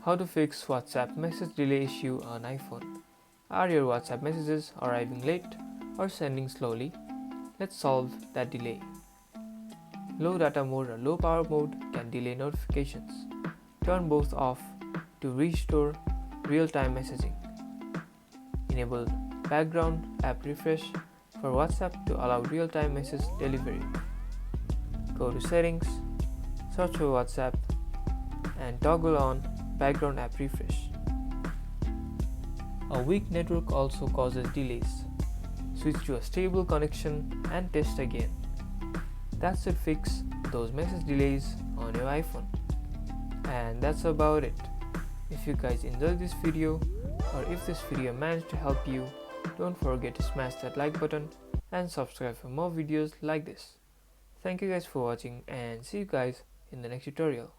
How to fix WhatsApp message delay issue on iPhone. Are your WhatsApp messages arriving late or sending slowly? Let's solve that delay. Low data mode or low power mode can delay notifications. Turn both off to restore real-time messaging. Enable background app refresh for WhatsApp to allow real-time message delivery. Go to settings, search for WhatsApp and toggle on background app refresh. A weak network also causes delays. Switch to a stable connection and test again. That should fix those message delays on your iPhone. And that's about it. If you guys enjoyed this video or if this video managed to help you, don't forget to smash that like button and subscribe for more videos like this. Thank you guys for watching and see you guys in the next tutorial.